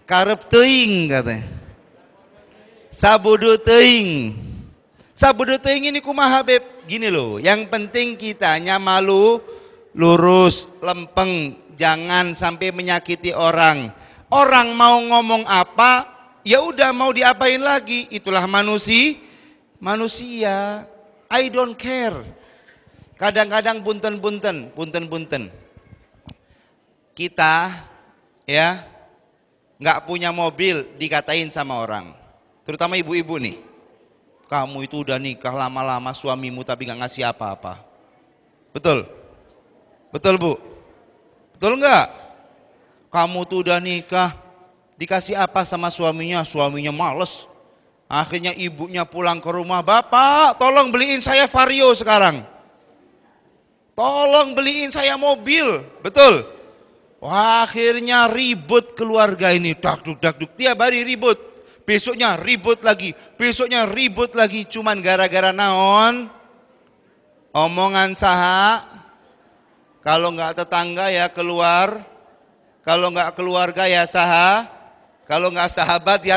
Karep teuing katanya. Sabudu teuing. Sabudu teuing ini kumaha Beb? Gini loh, yang penting kitanya malu, lurus, lempeng, jangan sampai menyakiti orang. Orang mau ngomong apa, ya udah mau diapain lagi, itulah manusia. I don't care. Kadang-kadang punten. Kita ya nggak punya mobil dikatain sama orang, terutama ibu-ibu nih. Kamu itu udah nikah lama-lama suamimu tapi nggak ngasih apa-apa. Betul? Betul Bu? Betul nggak? Kamu tuh udah nikah dikasih apa sama suaminya? Suaminya males. Akhirnya ibunya pulang ke rumah, Bapak tolong beliin saya Vario sekarang. Tolong beliin saya mobil. Betul? Wah, akhirnya ribut keluarga ini. Dakduk, tiap hari ribut. Besoknya ribut lagi, cuman gara-gara naon? Omongan saha, kalau nggak tetangga ya keluar, kalau nggak keluarga ya saha, kalau nggak sahabat ya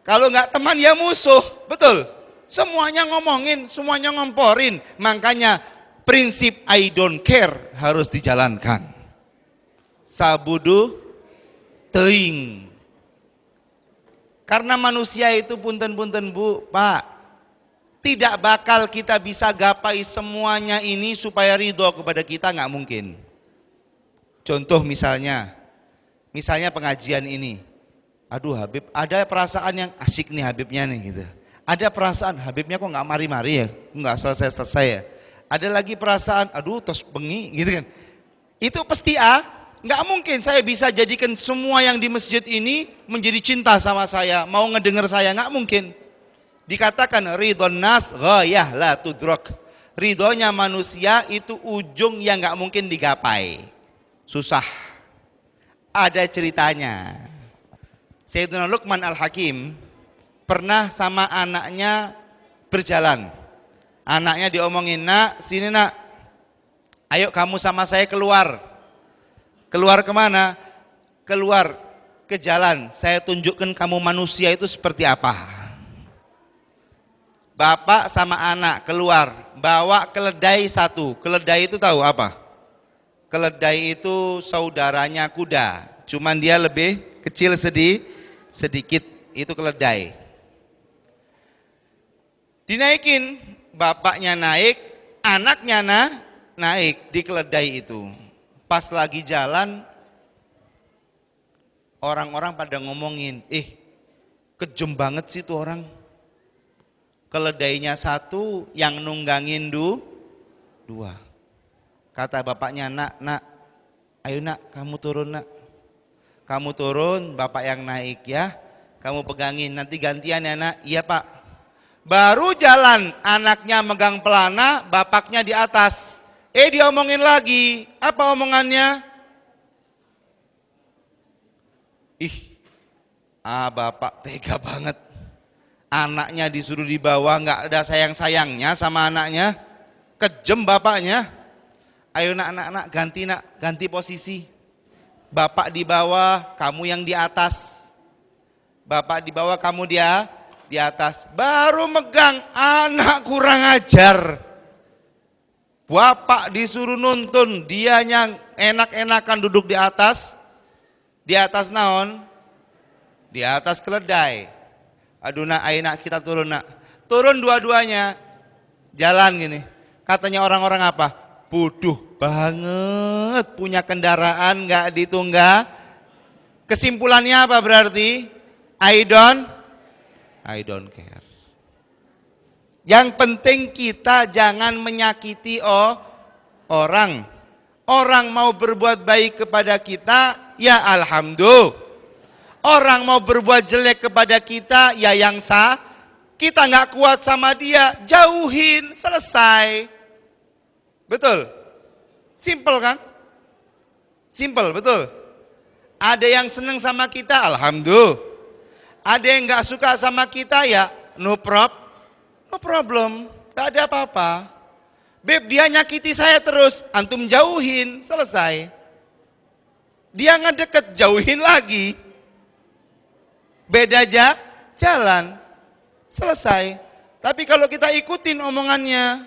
kalau nggak teman ya musuh, betul? Semuanya ngomongin, semuanya ngomporin, makanya prinsip I don't care harus dijalankan. Sabudu teuing. Karena manusia itu punten-punten Bu, Pak, tidak bakal kita bisa gapai semuanya ini supaya ridho kepada kita, nggak mungkin. Contoh misalnya pengajian ini. Aduh Habib, ada perasaan yang asik nih Habibnya nih gitu. Ada perasaan Habibnya kok nggak mari-mari ya, nggak selesai ya. Ada lagi perasaan, aduh tos bengi gitu kan. Itu pasti nggak mungkin saya bisa jadikan semua yang di masjid ini menjadi cinta sama saya, mau ngedenger saya, nggak mungkin. Dikatakan ridhon nas ghayah la tudrok. Ridhonya manusia itu ujung yang nggak mungkin digapai. Susah. Ada ceritanya. Sayyidina Luqman Al-Hakim pernah sama anaknya berjalan. Anaknya diomongin, nak sini nak, ayo kamu sama saya keluar. Keluar kemana? Keluar ke jalan, saya tunjukkan kamu manusia itu seperti apa. Bapak sama anak keluar, bawa keledai satu. Keledai itu tahu apa? Keledai itu saudaranya kuda, cuman dia lebih kecil sedikit, itu keledai. Dinaikin, bapaknya naik, anaknya naik di keledai itu. Pas lagi jalan, orang-orang pada ngomongin, kejem banget sih tuh orang. Keledainya satu, yang nunggangin dua. Kata bapaknya, nak, ayo nak, kamu turun nak. Kamu turun, bapak yang naik ya, kamu pegangin, nanti gantian ya nak. Iya pak. Baru jalan, anaknya megang pelana, bapaknya di atas. Diomongin lagi, apa omongannya? Bapak tega banget. Anaknya disuruh dibawa, nggak ada sayang-sayangnya sama anaknya. Kejem bapaknya. Ayo nak, ganti posisi. Bapak di bawah, kamu yang di atas. Bapak di bawah, kamu di atas. Baru megang, anak kurang ajar. Bapak disuruh nuntun, dianya enak-enakan duduk di atas. Di atas naon? Di atas keledai. Aduh nak, ayo nak kita turun nak. Turun dua-duanya. Jalan gini. Katanya orang-orang apa? Bodoh banget, punya kendaraan nggak ditunggah. Kesimpulannya apa berarti? I don't care. Yang penting kita jangan menyakiti orang. Orang mau berbuat baik kepada kita, ya alhamdulillah. Orang mau berbuat jelek kepada kita, ya yang sah. Kita nggak kuat sama dia, jauhin, selesai. Betul? Simple kan? Simple, betul? Ada yang seneng sama kita, alhamdulillah. Ada yang nggak suka sama kita, ya no problem, gak ada apa-apa. Beb, dia nyakiti saya terus, antum jauhin, selesai. Dia ngedeket, jauhin lagi. beda aja jalan, selesai. Tapi kalau kita ikutin omongannya,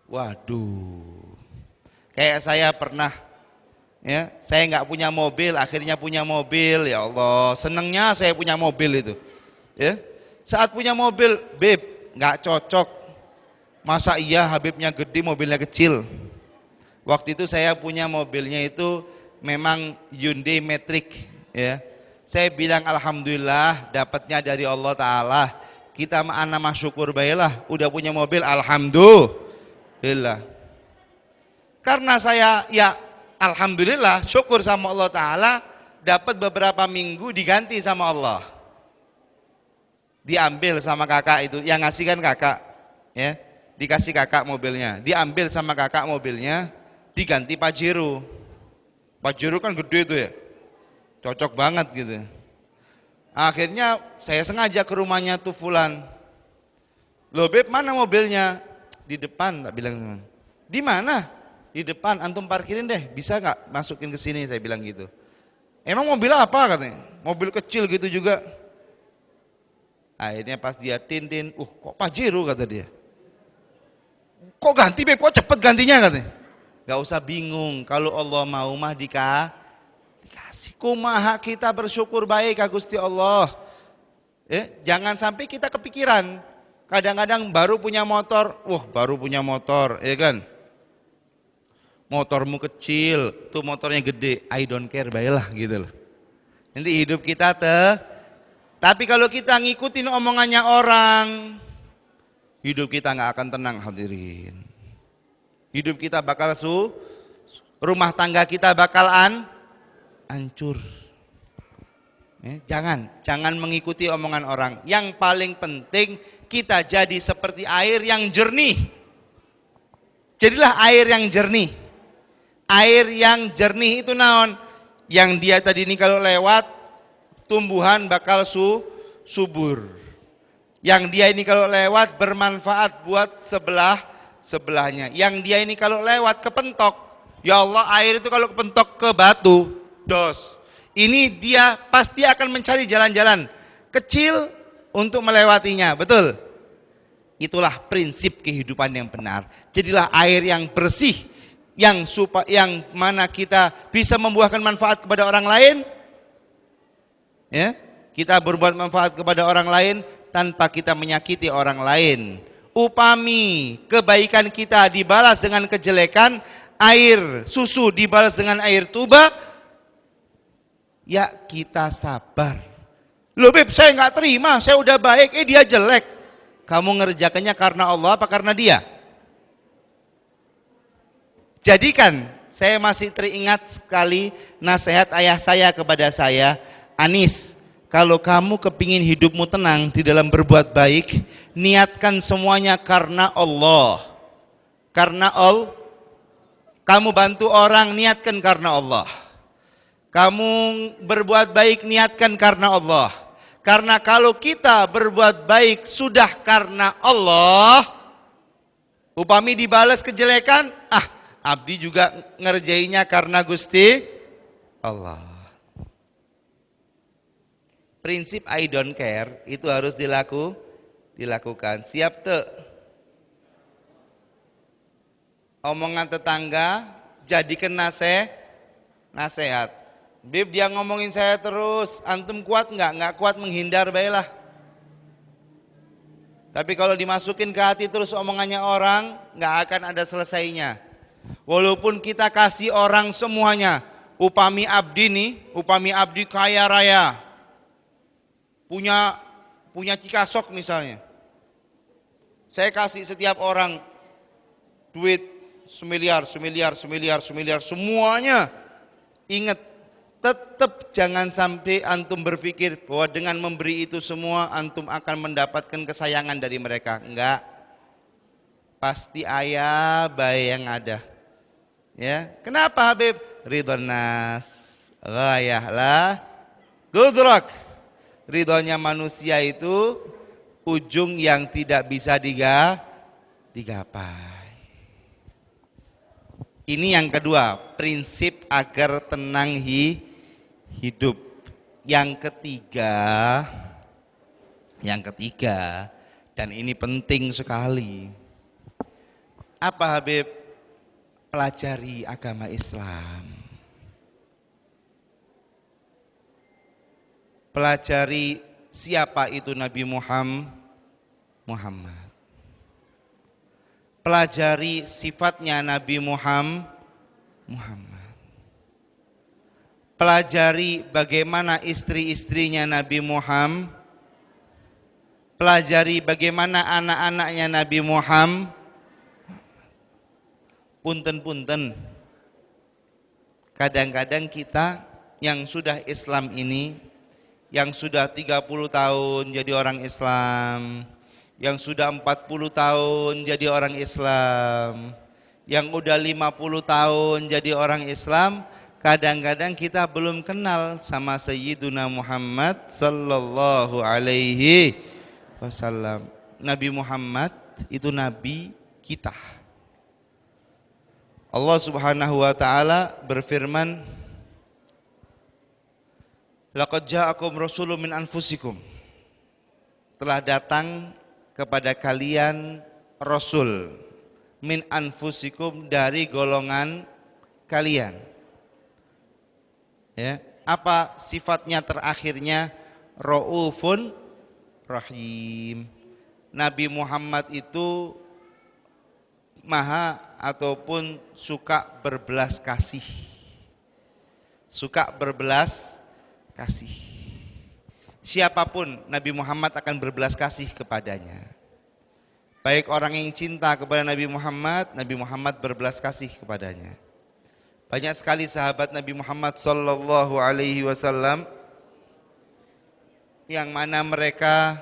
waduh, kayak saya pernah, ya, saya nggak punya mobil, akhirnya punya mobil, ya Allah, senengnya saya punya mobil itu, ya. Saat punya mobil, Beb, nggak cocok, masa iya Habibnya gede, mobilnya kecil. Waktu itu saya punya mobilnya itu memang Hyundai Matrix, ya. Saya bilang alhamdulillah dapatnya dari Allah Ta'ala. Kita mah syukur baiklah udah punya mobil, alhamdulillah. Karena saya ya alhamdulillah syukur sama Allah Ta'ala, dapat beberapa minggu diganti sama Allah. Diambil sama kakak itu, yang ngasih kan kakak, ya, dikasih kakak mobilnya, diambil sama kakak mobilnya, diganti Pajero. Pajero kan gede itu ya, cocok banget gitu. Akhirnya saya sengaja ke rumahnya tuh Fulan. Loh Beb, mana mobilnya? Di depan, tak bilang. Di mana? Di depan, antum parkirin deh, bisa nggak masukin ke sini, saya bilang gitu. Emang mobil apa katanya? Mobil kecil gitu juga. Akhirnya pas dia tin, kok Pajero kata dia. Kok ganti Beb, kok cepet gantinya katanya. Gak usah bingung, kalau Allah mau mah dikasih. Kumaha kita bersyukur baik ka Gusti Allah. Jangan sampai kita kepikiran. Kadang-kadang baru punya motor, baru punya motor, ya kan? Motormu kecil, tuh motornya gede, I don't care, baiklah gitu loh. Nanti hidup kita tapi kalau kita ngikutin omongannya orang, hidup kita nggak akan tenang hadirin. Hidup kita bakal rumah tangga kita bakal hancur. Jangan mengikuti omongan orang. Yang paling penting kita jadi seperti air yang jernih. Jadilah air yang jernih. Air yang jernih itu naon? Yang dia tadi ini kalau lewat tumbuhan bakal subur. Yang dia ini kalau lewat bermanfaat buat sebelahnya. Yang dia ini kalau lewat kepentok, ya Allah, air itu kalau kepentok ke batu, dos. Ini dia pasti akan mencari jalan-jalan kecil untuk melewatinya, betul? Itulah prinsip kehidupan yang benar. Jadilah air yang bersih, yang mana kita bisa membuahkan manfaat kepada orang lain. Ya, kita berbuat manfaat kepada orang lain tanpa kita menyakiti orang lain. Upami kebaikan kita dibalas dengan kejelekan, air susu dibalas dengan air tuba, ya kita sabar. Loh Beb, saya nggak terima, saya udah baik, dia jelek. Kamu ngerjakannya karena Allah apa karena dia? Jadikan, saya masih teringat sekali nasihat ayah saya kepada saya, Anis, kalau kamu kepingin hidupmu tenang di dalam berbuat baik, niatkan semuanya karena Allah. Karena Allah, kamu bantu orang, niatkan karena Allah. Kamu berbuat baik, niatkan karena Allah. Karena kalau kita berbuat baik sudah karena Allah, upami dibalas kejelekan, abdi juga ngerjainnya karena Gusti Allah. Prinsip I don't care itu harus dilakukan. Siap tuh? Omongan tetangga jadikan nasihat. Bib, dia ngomongin saya terus, antum kuat nggak? Nggak kuat menghindar baiklah. Tapi kalau dimasukin ke hati terus omongannya orang, nggak akan ada selesainya. Walaupun kita kasih orang semuanya, upami abdi kaya raya, punya Cikasok misalnya. Saya kasih setiap orang duit semiliar, semuanya. Ingat, tetap jangan sampai antum berpikir bahwa dengan memberi itu semua antum akan mendapatkan kesayangan dari mereka. Enggak. Pasti ayah baik yang ada. Ya, kenapa Habib? Ridwan nas. Ghayahlah gudrak. Ridhonya manusia itu ujung yang tidak bisa digapai. Ini yang kedua, prinsip agar tenang hidup. Yang ketiga, dan ini penting sekali. Apa Habib? Pelajari agama Islam. Pelajari siapa itu Nabi Muhammad. Pelajari sifatnya Nabi Muhammad. Pelajari bagaimana istri-istrinya Nabi Muhammad. Pelajari bagaimana anak-anaknya Nabi Muhammad. Punten-punten, kadang-kadang kita yang sudah Islam ini, yang sudah 30 tahun jadi orang Islam, yang sudah 40 tahun jadi orang Islam, yang udah 50 tahun jadi orang Islam, kadang-kadang kita belum kenal sama Sayyiduna Muhammad sallallahu alaihi wasallam. Nabi Muhammad itu nabi kita. Allah Subhanahu wa taala berfirman, laqad ja'akum rasulun min anfusikum. Telah datang kepada kalian rasul min anfusikum, dari golongan kalian. Ya, apa sifatnya terakhirnya? Raufun rahim. Nabi Muhammad itu maha ataupun suka berbelas kasih. Suka berbelas kasih. Siapapun Nabi Muhammad akan berbelas kasih kepadanya. Baik orang yang cinta kepada Nabi Muhammad berbelas kasih kepadanya. Banyak sekali sahabat Nabi Muhammad sallallahu alaihi wasallam yang mana mereka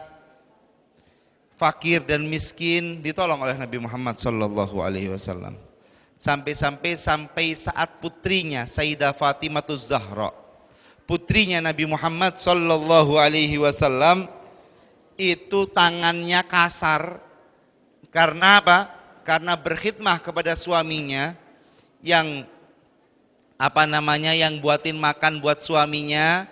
fakir dan miskin ditolong oleh Nabi Muhammad sallallahu alaihi wasallam. Sampai saat putrinya Sayyidah Fatimah Zahra, putrinya Nabi Muhammad sallallahu alaihi wasallam, itu tangannya kasar. Karena apa? Karena berkhidmah kepada suaminya yang yang buatin makan buat suaminya,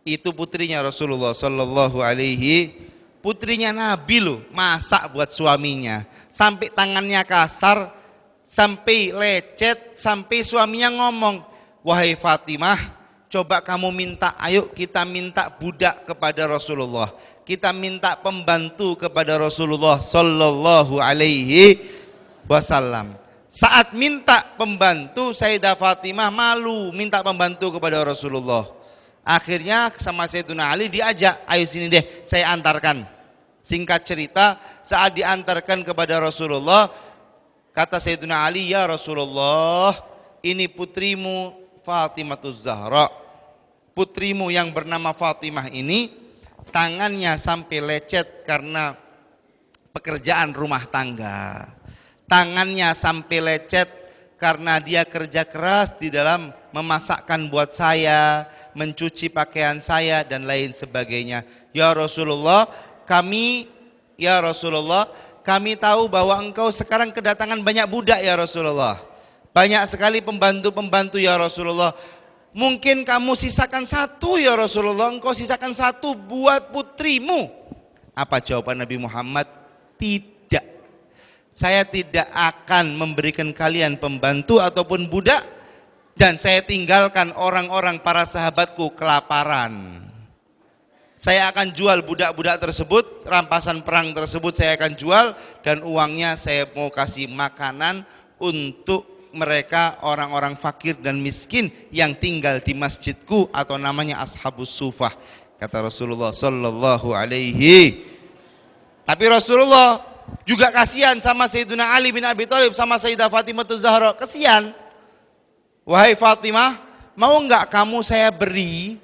itu putrinya Rasulullah sallallahu alaihi, putrinya Nabi loh, masak buat suaminya, sampai tangannya kasar, sampai lecet, sampai suaminya ngomong, wahai Fatimah, coba kamu minta, ayo kita minta budak kepada Rasulullah, kita minta pembantu kepada Rasulullah sallallahu alaihi wasallam. Saat minta pembantu, Sayyidah Fatimah malu minta pembantu kepada Rasulullah. Akhirnya sama Sayyidina Ali diajak, ayo sini deh saya antarkan. Singkat cerita, saat diantarkan kepada Rasulullah, kata Sayyidina Ali, ya Rasulullah, ini putrimu Fatimah Zahra. Putrimu yang bernama Fatimah ini tangannya sampai lecet karena pekerjaan rumah tangga. Tangannya sampai lecet karena dia kerja keras di dalam memasakkan buat saya, mencuci pakaian saya dan lain sebagainya. Ya Rasulullah, kami tahu bahwa engkau sekarang kedatangan banyak budak ya Rasulullah. Banyak sekali pembantu-pembantu ya Rasulullah. Mungkin kamu sisakan satu ya Rasulullah, engkau sisakan satu buat putrimu. Apa jawaban Nabi Muhammad? Tidak. Saya tidak akan memberikan kalian pembantu ataupun budak, dan saya tinggalkan orang-orang para sahabatku kelaparan. Saya akan jual budak-budak tersebut, rampasan perang tersebut saya akan jual, dan uangnya saya mau kasih makanan untuk mereka orang-orang fakir dan miskin yang tinggal di masjidku atau namanya Ashabus Sufah, kata Rasulullah sallallahu alaihi. Tapi Rasulullah juga kasihan sama Sayyidina Ali bin Abi Thalib, sama Sayyidah Fatimah Zahra, kasihan. Wahai Fatimah, mau enggak kamu saya beri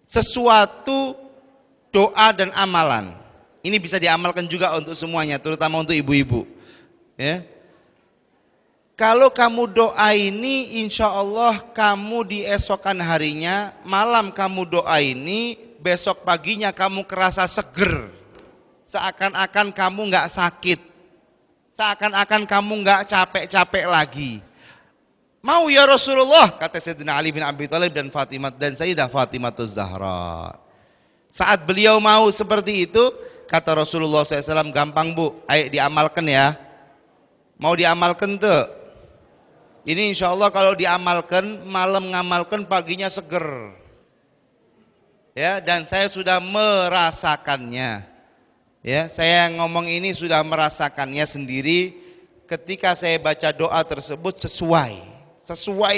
sesuatu doa dan amalan? Ini bisa diamalkan juga untuk semuanya, terutama untuk ibu-ibu. Ya. Kalau kamu doa ini, insya Allah kamu di esokan harinya, malam kamu doa ini, besok paginya kamu kerasa seger. Seakan-akan kamu nggak sakit, seakan-akan kamu nggak capek-capek lagi. Mau ya Rasulullah, kata Sayyidina Ali bin Abi Thalib dan Fatimah dan Sayyidah Fatimatuz Zahra. Saat beliau mau seperti itu, kata Rasulullah SAW, gampang bu, ayo diamalkan ya. Mau diamalkan tuh. Ini insya Allah kalau diamalkan, malam ngamalkan, paginya seger. Ya, dan saya sudah merasakannya. Ya, saya ngomong ini sudah merasakannya sendiri ketika saya baca doa tersebut sesuai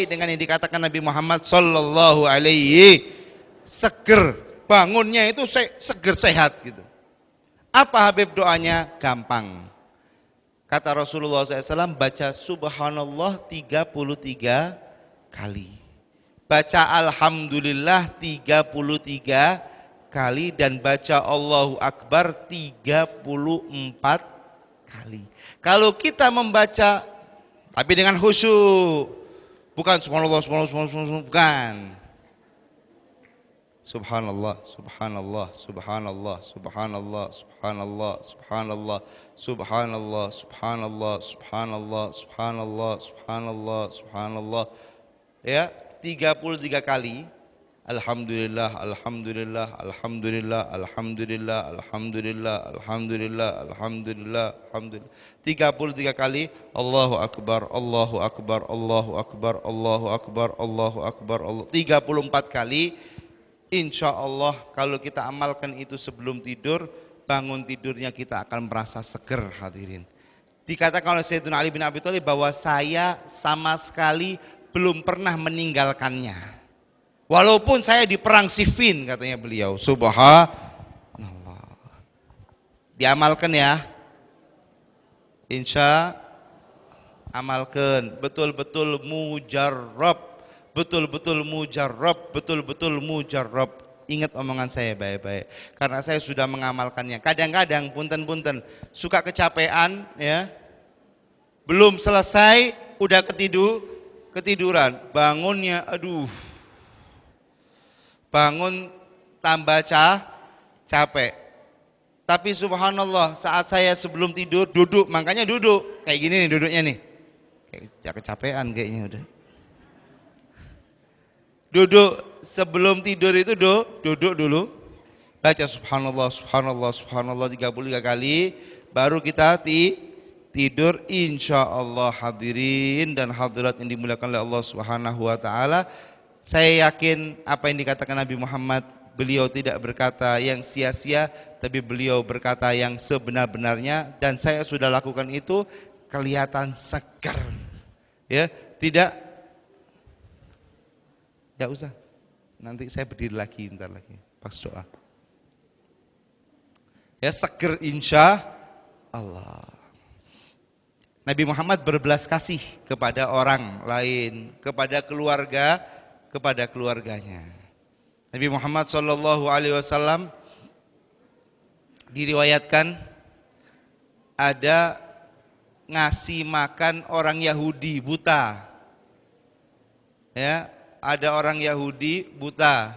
dengan yang dikatakan Nabi Muhammad sallallahu alaihi, seger, bangunnya itu seger sehat gitu. Apa Habib doanya? Gampang. Kata Rasulullah SAW, baca subhanallah 33 kali. Baca alhamdulillah 33 kali dan baca Allahu Akbar 34 kali. Kalau kita membaca tapi dengan khusyuk, bukan subhanallah, bukan. Subhanallah, subhanallah, subhanallah, subhanallah, subhanallah, subhanallah, subhanallah, subhanallah, subhanallah, subhanallah, subhanallah, subhanallah. Ya, 33 kali. Alhamdulillah, alhamdulillah, alhamdulillah, alhamdulillah, alhamdulillah, alhamdulillah, alhamdulillah, alhamdulillah. 33 kali Allahu Akbar, Allahu Akbar, Allahu Akbar, Allahu Akbar, Allahu Akbar, Allah. 34 kali. Insya Allah kalau kita amalkan itu sebelum tidur, bangun tidurnya kita akan merasa seger hadirin. Dikatakan oleh Sayyidina Ali bin Abi Thalib bahwa saya sama sekali belum pernah meninggalkannya. Walaupun saya di perang Siffin, katanya beliau. Subhanallah. Diamalkan ya. Insya amalkan. Betul-betul mujarrab. Betul-betul mujarrab. Betul-betul mujarrab. Ingat omongan saya baik-baik. Karena saya sudah mengamalkannya. Kadang-kadang punten-punten suka kecapean ya. Belum selesai udah ketiduran. Bangunnya aduh. Bangun tambah capek. Tapi subhanallah saat saya sebelum tidur duduk, makanya duduk kayak gini nih duduknya nih. Kayak kecapean kayaknya udah. Duduk sebelum tidur itu duduk dulu. Baca subhanallah, subhanallah, subhanallah 33 kali. Baru kita tidur insya Allah hadirin dan hadirat yang dimuliakan oleh Allah Subhanahu wa taala. Saya yakin apa yang dikatakan Nabi Muhammad, beliau tidak berkata yang sia-sia, tapi beliau berkata yang sebenar-benarnya, dan saya sudah lakukan itu, kelihatan segar. Ya, tidak usah. Nanti saya berdiri lagi bentar lagi pas doa. Ya, seger insya Allah. Nabi Muhammad berbelas kasih kepada orang lain, kepada keluarganya. Nabi Muhammad SAW diriwayatkan ada ngasih makan orang Yahudi buta. Ya, ada orang Yahudi buta,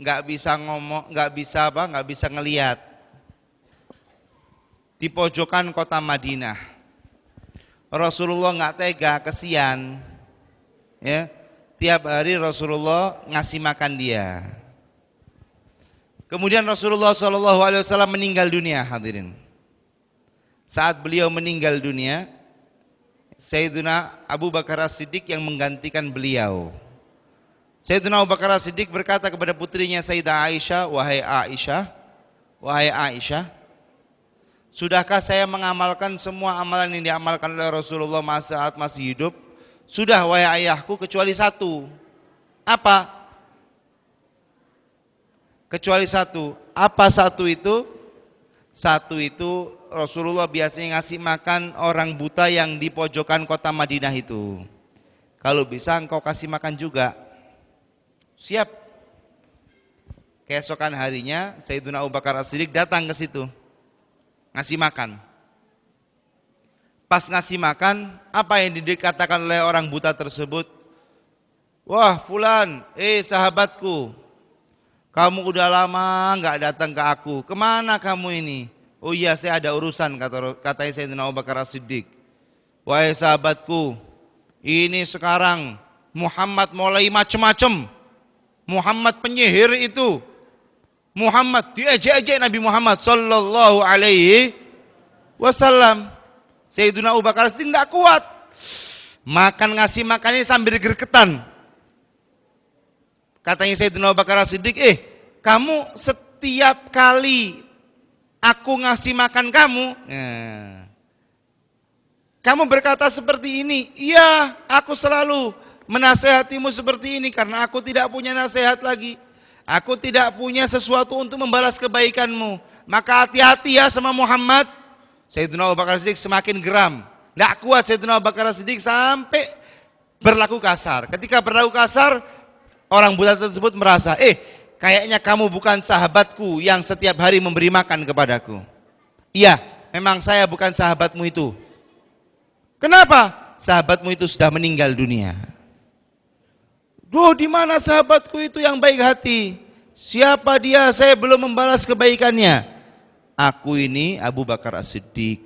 nggak bisa ngomong, nggak bisa ngelihat. Di pojokan kota Madinah. Rasulullah nggak tega, kesian. Ya. Tiap hari Rasulullah ngasih makan dia. Kemudian Rasulullah SAW meninggal dunia hadirin. Saat beliau meninggal dunia, Sayyidina Abu Bakar As-Siddiq yang menggantikan beliau. Sayyidina Abu Bakar As-Siddiq berkata kepada putrinya Sayyidah Aisyah, wahai Aisyah, sudahkah saya mengamalkan semua amalan yang diamalkan oleh Rasulullah saat masih hidup? Sudah wahai ayahku, kecuali satu. Apa? Kecuali satu. Apa satu itu? Satu itu Rasulullah biasanya ngasih makan orang buta yang di pojokan kota Madinah itu. Kalau bisa engkau kasih makan juga. Siap. Keesokan harinya Sayyidina Abu Bakar As-Siddiq datang ke situ. Ngasih makan. Pas ngasih makan, apa yang dikatakan oleh orang buta tersebut? Wah fulan, sahabatku, kamu udah lama nggak datang ke aku. Kemana kamu ini? Oh iya, saya ada urusan, katanya Sayyidina Abu Bakar As-Siddiq. Wahai sahabatku, Ini sekarang Muhammad mulai macam-macam. Muhammad penyihir itu. Muhammad diejek-ejek Nabi Muhammad sallallahu alaihi wasallam. Sayyidina Abu Bakar Siddiq tidak kuat. Ngasih makan ini sambil gergetan. Katanya Sayyidina Abu Bakar Siddiq, kamu setiap kali aku ngasih makan kamu, kamu berkata seperti ini. Iya, aku selalu menasehatimu seperti ini karena aku tidak punya nasihat lagi. Aku tidak punya sesuatu untuk membalas kebaikanmu. Maka hati-hati ya sama Muhammad. Sayyidina Abu Bakar Siddiq semakin geram. Tidak kuat Sayyidina Abu Bakar Siddiq sampai berlaku kasar. Ketika berlaku kasar, orang buta tersebut merasa, kayaknya kamu bukan sahabatku yang setiap hari memberi makan kepadaku. Iya, memang saya bukan sahabatmu itu. Kenapa? Sahabatmu itu sudah meninggal dunia. Di mana sahabatku itu yang baik hati? Siapa dia? Saya belum membalas kebaikannya. Aku ini Abu Bakar As-Siddiq,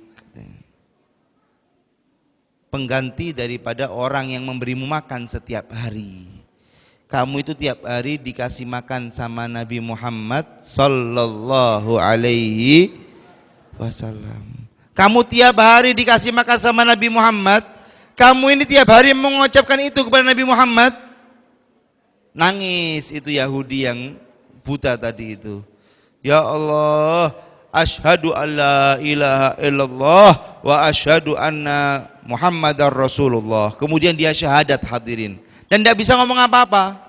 pengganti daripada orang yang memberimu makan setiap hari. Kamu itu tiap hari dikasih makan sama Nabi Muhammad sallallahu alaihi wasallam. Kamu tiap hari dikasih makan sama Nabi Muhammad. Kamu ini tiap hari mengucapkan itu kepada Nabi Muhammad. Nangis itu Yahudi yang buta tadi itu. Ya Allah, asyhadu alla ilaha illallah wa asyhadu anna Muhammadar Rasulullah. Kemudian dia syahadat hadirin. Dan tidak bisa ngomong apa-apa.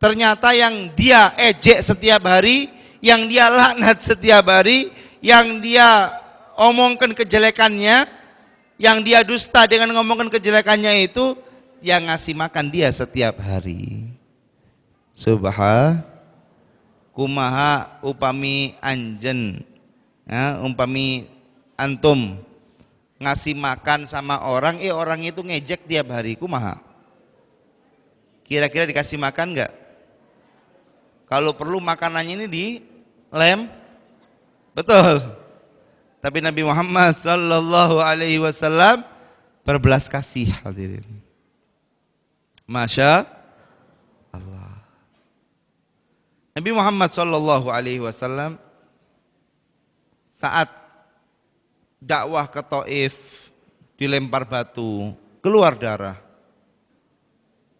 Ternyata yang dia ejek setiap hari, yang dia laknat setiap hari, yang dia omongkan kejelekannya, yang dia dusta dengan ngomongkan kejelekannya itu, yang ngasih makan dia setiap hari. Kumaha upami anjen, umpami antum ngasih makan sama orang, orang itu ngejek tiap hari, kumaha? Kira-kira dikasih makan enggak? Kalau perlu makanannya ini dilem, betul. Tapi Nabi Muhammad sallallahu alaihi wasallam berbelas kasih hadirin. Masya Allah. Nabi Muhammad sallallahu alaihi wasallam saat dakwah ke Taif dilempar batu, keluar darah.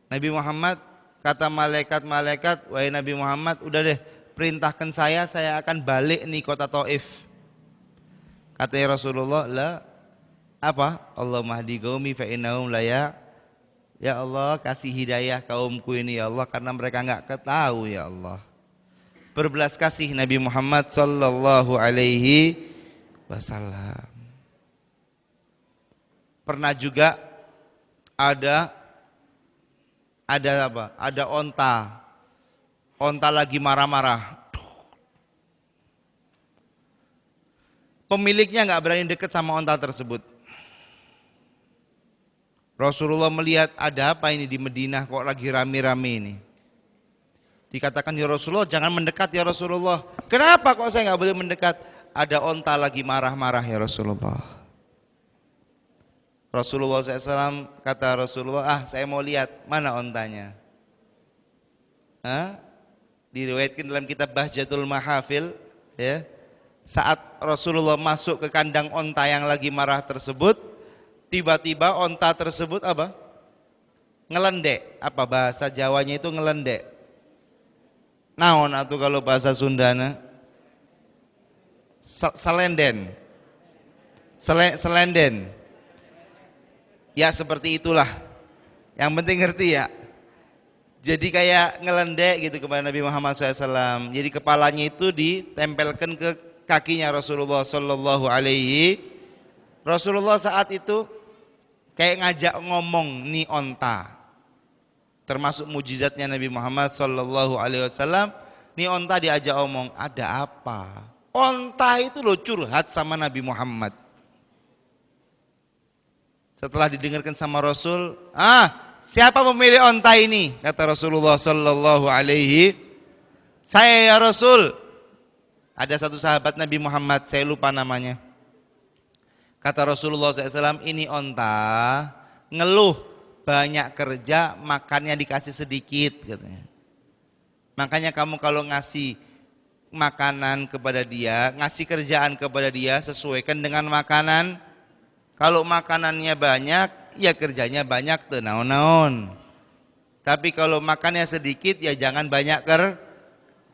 Nabi Muhammad kata malaikat-malaikat, wahai Nabi Muhammad, udah deh perintahkan saya akan balik nih kota Taif. Katanya Rasulullah, la apa? Allahumma hdi qaumi fa innahum la ya Allah, kasih hidayah kaumku ini ya Allah, karena mereka enggak ketahui ya Allah. Berbelas kasih Nabi Muhammad sallallahu alaihi wasallam. Pernah juga ada apa? Ada onta lagi marah-marah. Pemiliknya enggak berani dekat sama onta tersebut. Rasulullah melihat ada apa ini di Madinah kok lagi rame-rame ini. Dikatakan ya Rasulullah jangan mendekat ya Rasulullah. Kenapa kok saya nggak boleh mendekat? Ada onta lagi marah-marah ya Rasulullah. Rasulullah SAW kata Rasulullah, saya mau lihat mana ontanya. Diriwayatkan dalam kitab Bahjatul Mahafil, ya. Saat Rasulullah masuk ke kandang onta yang lagi marah tersebut, tiba-tiba onta tersebut apa? Ngelendek. Apa bahasa Jawanya itu ngelendek? Naon atau kalau bahasa Sundana? Selenden. Selenden. Ya seperti itulah. Yang penting ngerti ya. Jadi kayak ngelendek gitu kepada Nabi Muhammad SAW. Jadi kepalanya itu ditempelkan ke kakinya Rasulullah Sallallahu Alaihi. Rasulullah saat itu kayak ngajak ngomong nih onta. Termasuk mujizatnya Nabi Muhammad Sallallahu Alaihi Wasallam. Nih onta diajak ngomong, ada apa? Onta itu loh curhat sama Nabi Muhammad. Setelah didengarkan sama Rasul, siapa pemilik onta ini? Kata Rasulullah Sallallahu Alaihi. Saya ya Rasul. Ada satu sahabat Nabi Muhammad, saya lupa namanya. Kata Rasulullah SAW, ini onta ngeluh banyak kerja, makannya dikasih sedikit katanya. Makanya kamu kalau ngasih makanan kepada dia, ngasih kerjaan kepada dia, sesuaikan dengan makanan. Kalau makanannya banyak, ya kerjanya banyak teu naon-naon. Tapi kalau makannya sedikit, ya jangan banyak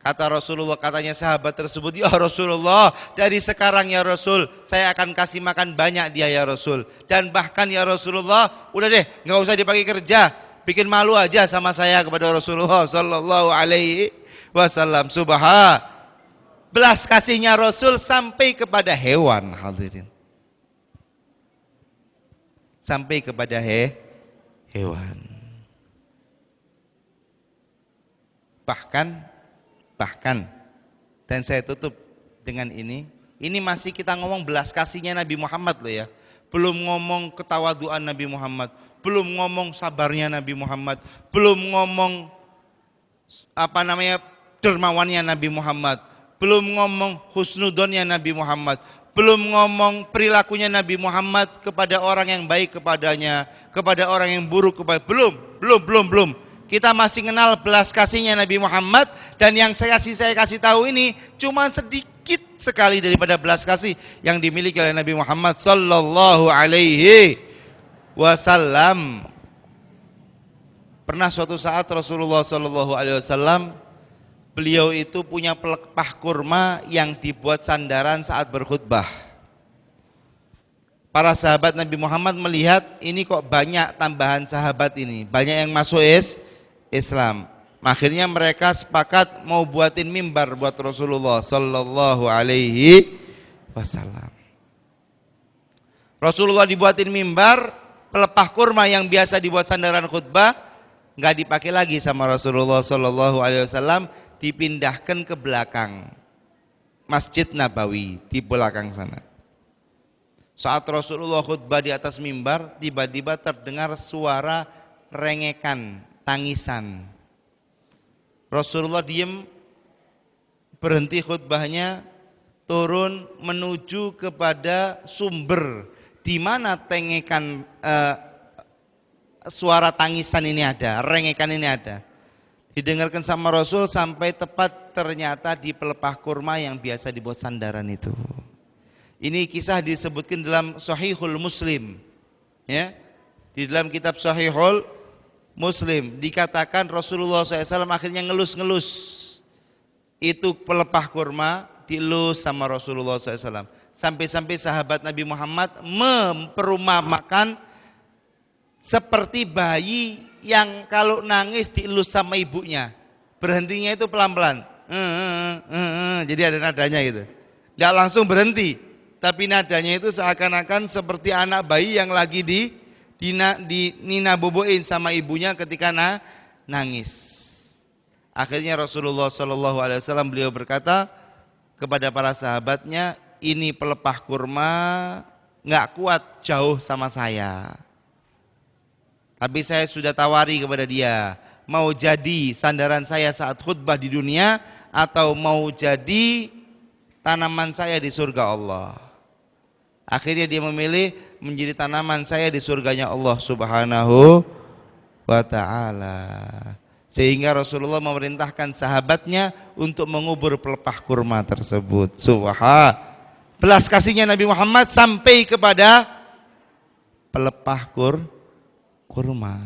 Kata Rasulullah, katanya sahabat tersebut, ya Rasulullah, dari sekarang ya Rasul, saya akan kasih makan banyak dia ya Rasul. Dan bahkan ya Rasulullah, udah deh, nggak usah dipakai kerja, bikin malu aja sama saya kepada Rasulullah Sallallahu Alaihi Wasallam. Subhan, belas kasihnya Rasul sampai kepada hewan, hadirin. Sampai kepada hewan. Bahkan, dan saya tutup dengan ini masih kita ngomong belas kasihnya Nabi Muhammad loh ya. Belum ngomong ketawaduan Nabi Muhammad, belum ngomong sabarnya Nabi Muhammad, belum ngomong dermawannya Nabi Muhammad, belum ngomong husnudonnya Nabi Muhammad, belum ngomong perilakunya Nabi Muhammad kepada orang yang baik kepadanya, kepada orang yang buruk kepada belum. Kita masih kenal belas kasihnya Nabi Muhammad, dan yang saya kasih tahu ini cuma sedikit sekali daripada belas kasih yang dimiliki oleh Nabi Muhammad Sallallahu Alaihi Wasallam. Pernah suatu saat Rasulullah Sallallahu Alaihi Wasallam, beliau itu punya pelepah kurma yang dibuat sandaran saat berkhutbah. Para sahabat Nabi Muhammad melihat ini kok banyak tambahan sahabat ini, banyak yang masuk Islam. Akhirnya mereka sepakat mau buatin mimbar buat Rasulullah Sallallahu Alaihi Wasallam. Rasulullah dibuatin mimbar, pelepah kurma yang biasa dibuat sandaran khutbah nggak dipakai lagi sama Rasulullah Sallallahu Alaihi Wasallam, dipindahkan ke belakang Masjid Nabawi di belakang sana. Saat Rasulullah khutbah di atas mimbar, tiba-tiba terdengar suara rengekan, tangisan. Rasulullah diem, berhenti khutbahnya, turun menuju kepada sumber di mana tengekan suara tangisan ini ada, rengekan ini ada. Didengarkan sama Rasul sampai tepat ternyata di pelepah kurma yang biasa dibuat sandaran itu. Ini kisah disebutkan dalam Sahihul Muslim, ya. Di dalam kitab Sahihul Muslim dikatakan Rasulullah SAW akhirnya ngelus-ngelus itu pelepah kurma, dielus sama Rasulullah SAW. Sampai-sampai sahabat Nabi Muhammad memperumpamakan seperti bayi yang kalau nangis dielus sama ibunya, berhentinya itu pelan-pelan, jadi ada nadanya gitu, nggak langsung berhenti, tapi nadanya itu seakan-akan seperti anak bayi yang lagi Nina boboin sama ibunya ketika nangis. Akhirnya Rasulullah Shallallahu Alaihi Wasallam beliau berkata kepada para sahabatnya, ini pelepah kurma nggak kuat jauh sama saya, tapi saya sudah tawari kepada dia, mau jadi sandaran saya saat khutbah di dunia atau mau jadi tanaman saya di surga Allah. Akhirnya dia memilih menjadi tanaman saya di surganya Allah Subhanahu wa ta'ala. Sehingga Rasulullah memerintahkan sahabatnya untuk mengubur pelepah kurma tersebut. Subhan, belas kasihnya Nabi Muhammad sampai kepada pelepah kurma.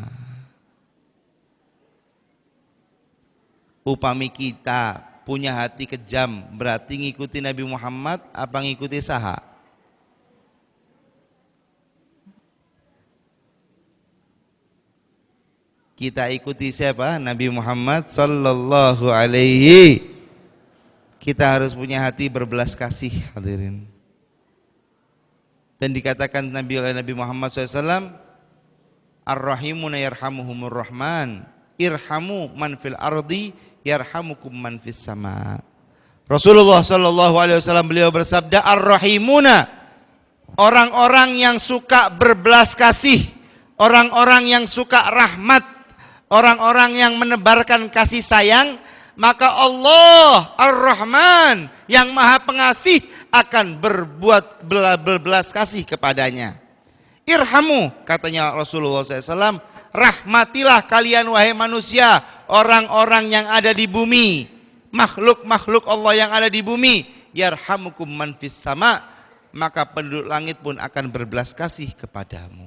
Upami kita punya hati kejam, berarti ngikuti Nabi Muhammad apa ngikuti saha? Kita ikuti siapa? Nabi Muhammad Sallallahu Alaihi. Kita harus punya hati berbelas kasih, hadirin. Dan dikatakan oleh Nabi Muhammad SAW, Ar-Rahimuna yarhamuhumur Rahman, irhamu man fil ardi yarhamukum man fis sama. Rasulullah Sallallahu Alaihi Wasallam beliau bersabda, Ar-Rahimuna, orang-orang yang suka berbelas kasih, orang-orang yang suka rahmat, orang-orang yang menebarkan kasih sayang, maka Allah Ar-Rahman yang Maha Pengasih akan berbuat berbelas kasih kepadanya. irhamu, katanya Rasulullah SAW, rahmatilah kalian wahai manusia, orang-orang yang ada di bumi, makhluk-makhluk Allah yang ada di bumi, yarhamukum man fis sama, maka penduduk langit pun akan berbelas kasih kepadamu.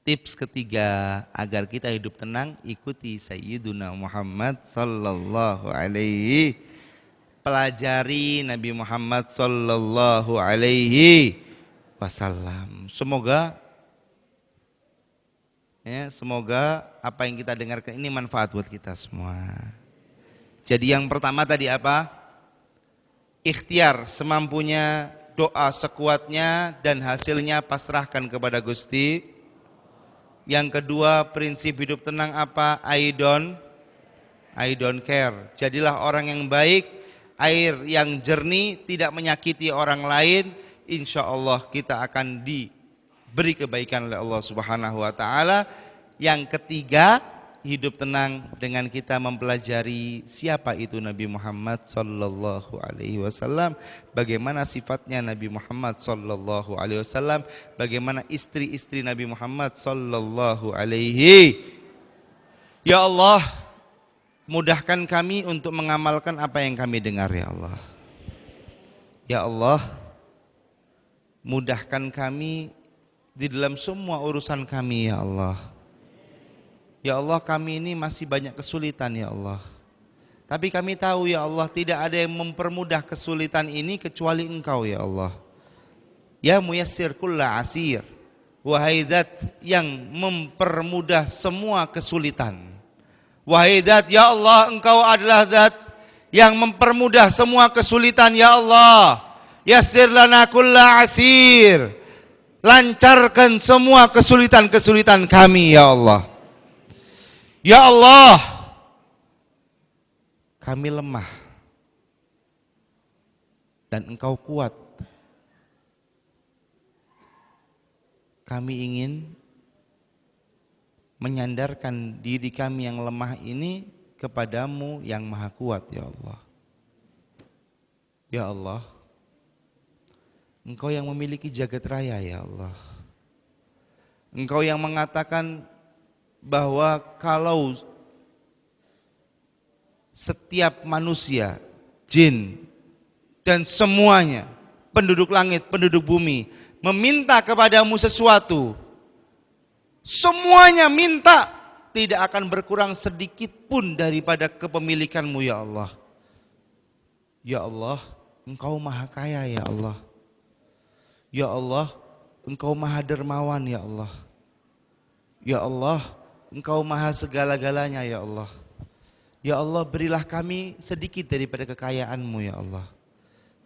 Tips ketiga agar kita hidup tenang, ikuti Sayyiduna Muhammad sallallahu alaihi, pelajari Nabi Muhammad sallallahu alaihi wasallam. Semoga apa yang kita dengarkan ini manfaat buat kita semua. Jadi yang pertama tadi apa? Ikhtiar semampunya, doa sekuatnya, dan hasilnya pasrahkan kepada Gusti. Yang kedua, prinsip hidup tenang apa? I don't care. Jadilah orang yang baik, air yang jernih, tidak menyakiti orang lain. Insya Allah kita akan diberi kebaikan oleh Allah Subhanahu wa Ta'ala. Yang ketiga, hidup tenang dengan kita mempelajari siapa itu Nabi Muhammad sallallahu alaihi wasallam, bagaimana sifatnya Nabi Muhammad sallallahu alaihi wasallam, bagaimana istri-istri Nabi Muhammad sallallahu alaihi. Ya Allah, mudahkan kami untuk mengamalkan apa yang kami dengar ya Allah. Ya Allah, mudahkan kami di dalam semua urusan kami ya Allah. Ya Allah, kami ini masih banyak kesulitan ya Allah. Tapi kami tahu ya Allah, tidak ada yang mempermudah kesulitan ini kecuali Engkau ya Allah. Ya Muyassir kulla asir, wahai Zat yang mempermudah semua kesulitan. Wahai Zat, ya Allah, Engkau adalah Zat yang mempermudah semua kesulitan ya Allah. Yassir lana kulla asir, lancarkan semua kesulitan-kesulitan kami ya Allah. Ya Allah, kami lemah dan Engkau kuat. Kami ingin menyandarkan diri kami yang lemah ini kepadamu yang maha kuat ya Allah. Ya Allah, Engkau yang memiliki jagat raya ya Allah. Engkau yang mengatakan bahwa kalau setiap manusia, jin, dan semuanya, penduduk langit, penduduk bumi, meminta kepadamu sesuatu, semuanya minta, tidak akan berkurang sedikit pun daripada kepemilikanmu ya Allah. Ya Allah, Engkau maha kaya ya Allah. Ya Allah, Engkau maha dermawan ya Allah. Ya Allah, Engkau maha segala-galanya ya Allah. Ya Allah, berilah kami sedikit daripada kekayaan-Mu ya Allah,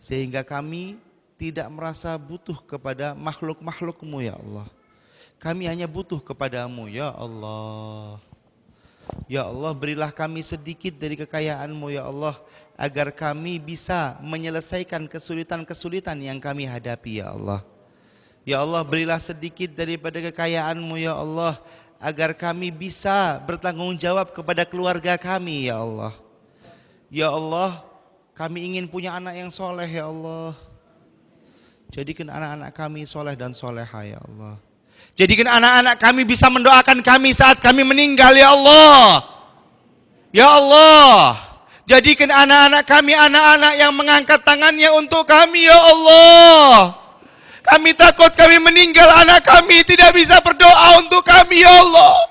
sehingga kami tidak merasa butuh kepada makhluk-makhluk-Mu ya Allah. Kami hanya butuh kepadamu ya Allah. Ya Allah, berilah kami sedikit dari kekayaan-Mu ya Allah, agar kami bisa menyelesaikan kesulitan-kesulitan yang kami hadapi ya Allah. Ya Allah, berilah sedikit daripada kekayaan-Mu ya Allah, agar kami bisa bertanggung jawab kepada keluarga kami ya Allah. Ya Allah, kami ingin punya anak yang soleh ya Allah. Jadikan anak-anak kami soleh dan soleha ya Allah. Jadikan anak-anak kami bisa mendoakan kami saat kami meninggal ya Allah. Ya Allah, jadikan anak-anak kami anak-anak yang mengangkat tangannya untuk kami ya Allah. Kami takut kami meninggal, anak kami tidak bisa berdoa untuk kami ya Allah.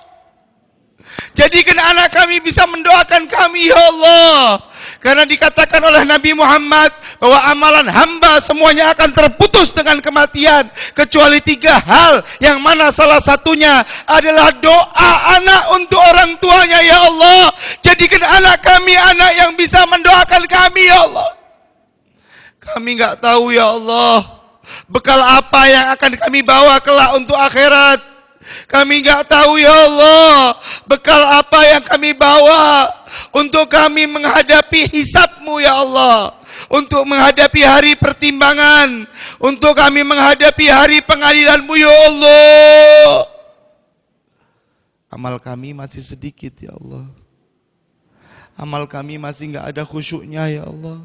Jadikan anak kami bisa mendoakan kami ya Allah. Karena dikatakan oleh Nabi Muhammad bahwa amalan hamba semuanya akan terputus dengan kematian, kecuali 3 hal, yang mana salah satunya adalah doa anak untuk orang tuanya ya Allah. Jadikan anak kami anak yang bisa mendoakan kami ya Allah. Kami enggak tahu ya Allah bekal apa yang akan kami bawa kelak untuk akhirat. Kami enggak tahu ya Allah bekal apa yang kami bawa untuk kami menghadapi hisab-Mu ya Allah, untuk menghadapi hari pertimbangan, untuk kami menghadapi hari pengadilan-Mu ya Allah. Amal kami masih sedikit ya Allah. Amal kami masih enggak ada khusyuknya ya Allah.